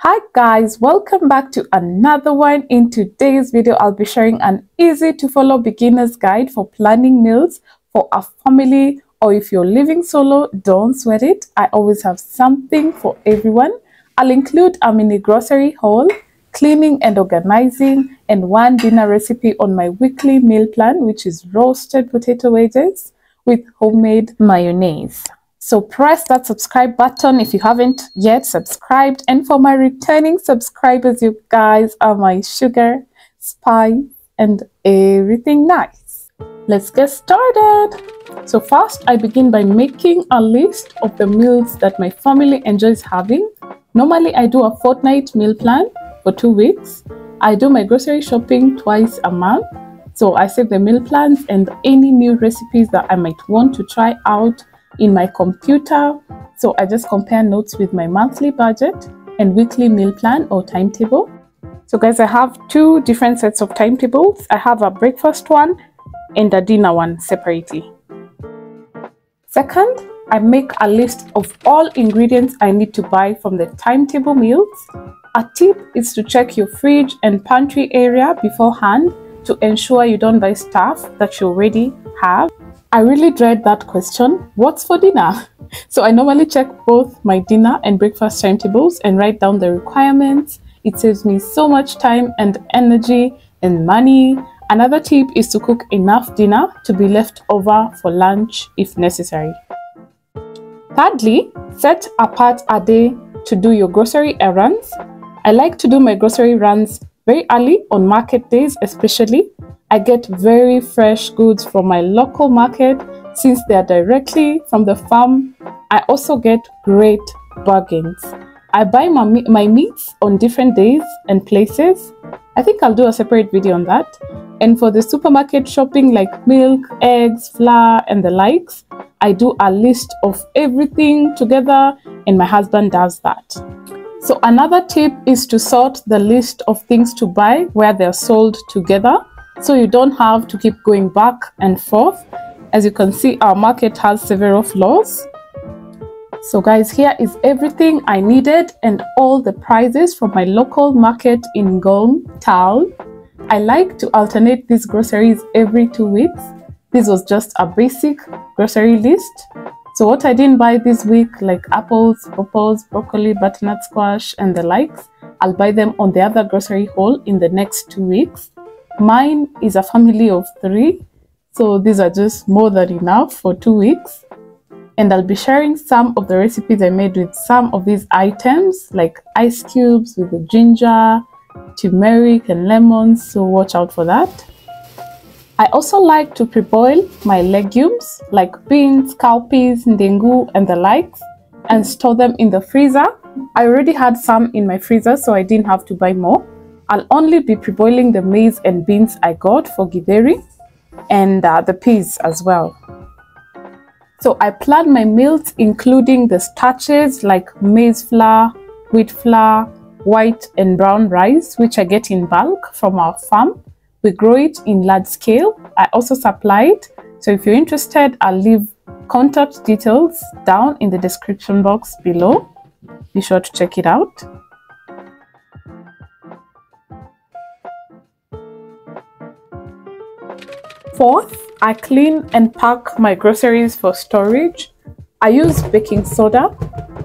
Hi guys, welcome back to another one. In today's video, I'll be sharing an easy to follow beginner's guide for planning meals for a family, or if you're living solo, don't sweat it. I always have something for everyone. I'll include a mini grocery haul, cleaning and organizing, and one dinner recipe on my weekly meal plan, which is roasted potato wedges with homemade mayonnaise. So press that subscribe button if you haven't yet subscribed. And for my returning subscribers, you guys are my sugar, spice, and everything nice. Let's get started. So first, I begin by making a list of the meals that my family enjoys having. Normally, I do a fortnight meal plan for 2 weeks. I do my grocery shopping twice a month. So I save the meal plans and any new recipes that I might want to try out in my computer. So I just compare notes with my monthly budget and weekly meal plan or timetable. So guys, I have 2 different sets of timetables. I have a breakfast one and a dinner one separately. Second, I make a list of all ingredients I need to buy from the timetable meals. A tip is to check your fridge and pantry area beforehand to ensure you don't buy stuff that you already have. I really dread that question, what's for dinner? So I normally check both my dinner and breakfast timetables and write down the requirements. It saves me so much time and energy and money. Another tip is to cook enough dinner to be left over for lunch if necessary. Thirdly, set apart a day to do your grocery errands. I like to do my grocery runs very early on market days especially. I get very fresh goods from my local market since they are directly from the farm. I also get great bargains. I buy my meats on different days and places. I think I'll do a separate video on that. And for the supermarket shopping like milk, eggs, flour, and the likes, I do a list of everything together and my husband does that. So another tip is to sort the list of things to buy where they're sold together, so you don't have to keep going back and forth. As you can see, our market has several floors. So guys, here is everything I needed and all the prices from my local market in Ngong town. I like to alternate these groceries every 2 weeks. This was just a basic grocery list. So what I didn't buy this week, like apples, pawpaws, broccoli, butternut squash, and the likes, I'll buy them on the other grocery haul in the next 2 weeks. Mine is a family of 3, so these are just more than enough for 2 weeks. And I'll be sharing some of the recipes I made with some of these items, like ice cubes with the ginger, turmeric, and lemons, so watch out for that. I also like to pre-boil my legumes like beans, cowpeas, ndengu, and the likes, and store them in the freezer. I already had some in my freezer, so I didn't have to buy more. I'll only be pre-boiling the maize and beans I got for githeri and the peas as well. So I plan my meals including the starches like maize flour, wheat flour, white and brown rice, which I get in bulk from our farm. We grow it in large scale. I also supply it. So if you're interested, I'll leave contact details down in the description box below. Be sure to check it out. Fourth, I clean and pack my groceries for storage. I use baking soda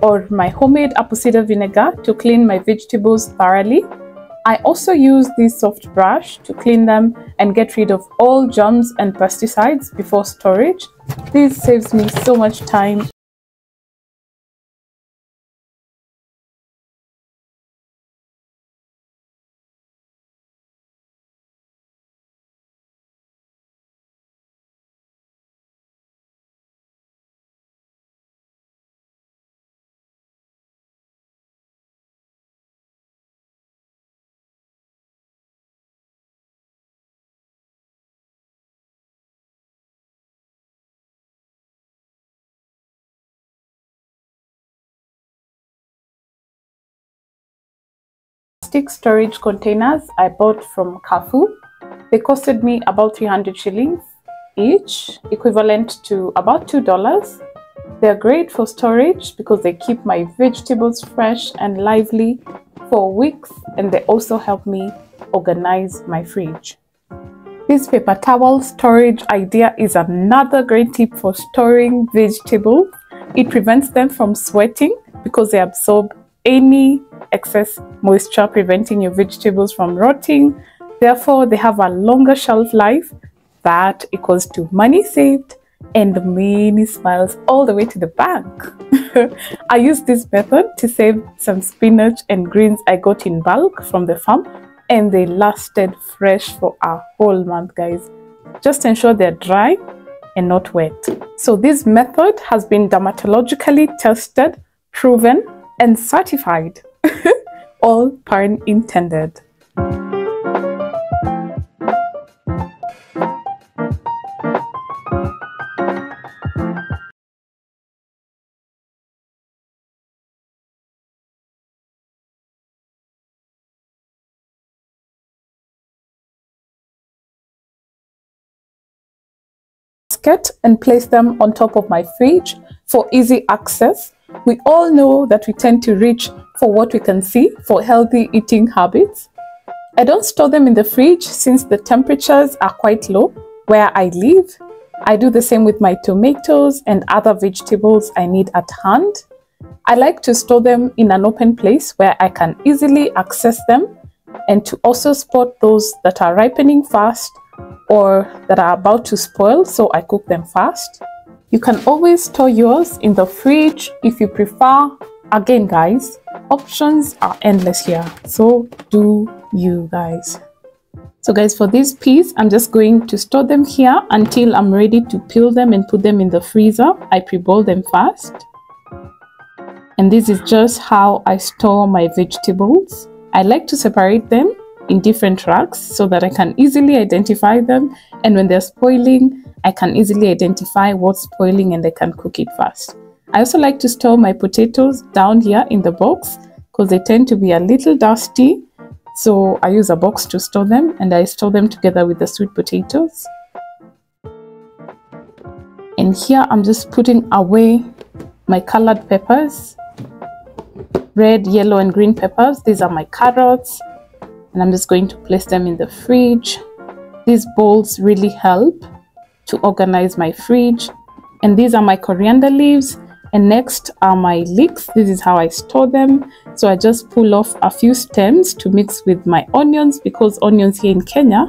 or my homemade apple cider vinegar to clean my vegetables thoroughly. I also use this soft brush to clean them and get rid of all germs and pesticides before storage. This saves me so much time. Plastic storage containers I bought from Carrefour. They costed me about 300 shillings each, equivalent to about $2. They're great for storage because they keep my vegetables fresh and lively for weeks, and they also help me organize my fridge. This paper towel storage idea is another great tip for storing vegetables. It prevents them from sweating because they absorb any excess moisture, preventing your vegetables from rotting. Therefore, they have a longer shelf life. That equals to money saved and many smiles all the way to the bank. I used this method to save some spinach and greens I got in bulk from the farm, and they lasted fresh for a whole month, guys. Just ensure they're dry and not wet. So this method has been dermatologically tested, proven, and certified. All pun intended. And place them on top of my fridge for easy access. We all know that we tend to reach for what we can see for healthy eating habits. I don't store them in the fridge since the temperatures are quite low where I live. I do the same with my tomatoes and other vegetables I need at hand. I like to store them in an open place where I can easily access them, and to also spot those that are ripening fast or that are about to spoil, so I cook them fast. You can always store yours in the fridge if you prefer. Again, guys, options are endless here, so do you guys. So guys, for these peas, I'm just going to store them here until I'm ready to peel them and put them in the freezer. I pre-boil them first. And this is just how I store my vegetables. I like to separate them in different racks so that I can easily identify them, and when they're spoiling, I can easily identify what's spoiling and I can cook it fast. I also like to store my potatoes down here in the box because they tend to be a little dusty, so I use a box to store them, and I store them together with the sweet potatoes. And here I'm just putting away my colored peppers, red, yellow, and green peppers. These are my carrots. And I'm just going to place them in the fridge. These bowls really help to organize my fridge. And these are my coriander leaves. And next are my leeks. This is how I store them. So I just pull off a few stems to mix with my onions, because onions here in Kenya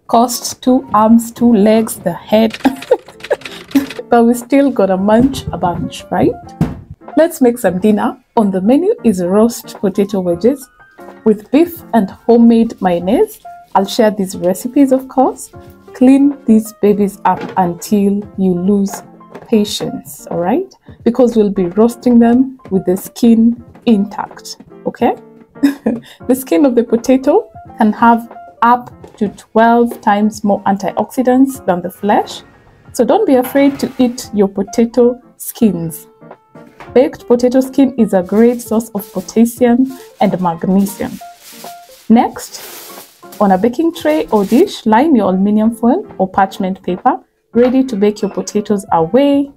cost 2 arms, 2 legs, the head. But we still gotta munch a bunch, right? Let's make some dinner. On the menu is roast potato wedges with beef and homemade mayonnaise. I'll share these recipes, of course. Clean these babies up until you lose patience, all right? Because we'll be roasting them with the skin intact, okay? The skin of the potato can have up to 12 times more antioxidants than the flesh. So don't be afraid to eat your potato skins. Baked potato skin is a great source of potassium and magnesium. Next, on a baking tray or dish, line your aluminum foil or parchment paper, ready to bake your potatoes away.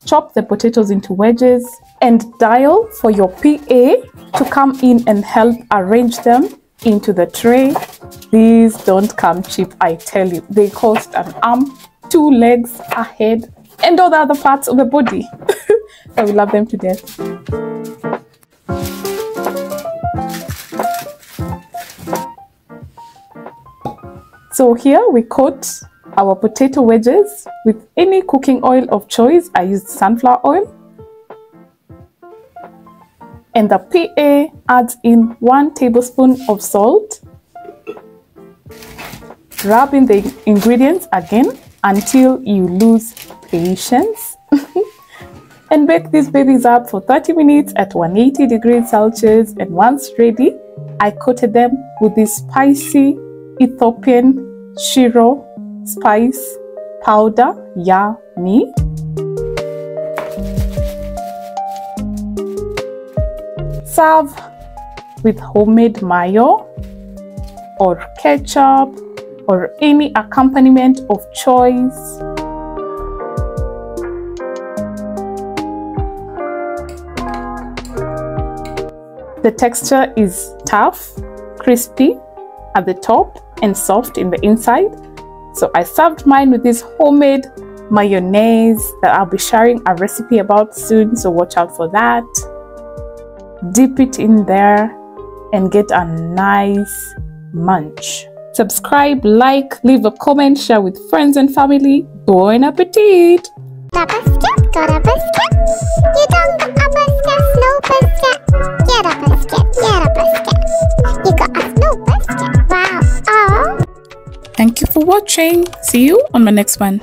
Chop the potatoes into wedges and dial for your PA to come in and help arrange them into the tray. These don't come cheap, I tell you. They cost an arm, 2 legs, a head, and all the other parts of the body. I will love them to death. So here we coat our potato wedges with any cooking oil of choice. I used sunflower oil. And the PA adds in 1 tablespoon of salt. Rub in the ingredients again until you lose patience. And bake these babies up for 30 minutes at 180 degrees Celsius. And once ready, I coated them with this spicy Ethiopian shiro spice powder. Yummy. Serve with homemade mayo or ketchup or any accompaniment of choice. The texture is tough, crispy at the top and soft in the inside. So I served mine with this homemade mayonnaise that I'll be sharing a recipe about soon, so watch out for that. Dip it in there and get a nice munch. Subscribe, like, leave a comment, share with friends and family. Bon appetit! Got a basket, got a basket. You don't got a basket, no basket. Get a basket, get a basket. You got a no basket. Wow. Oh. Thank you for watching. See you on my next one.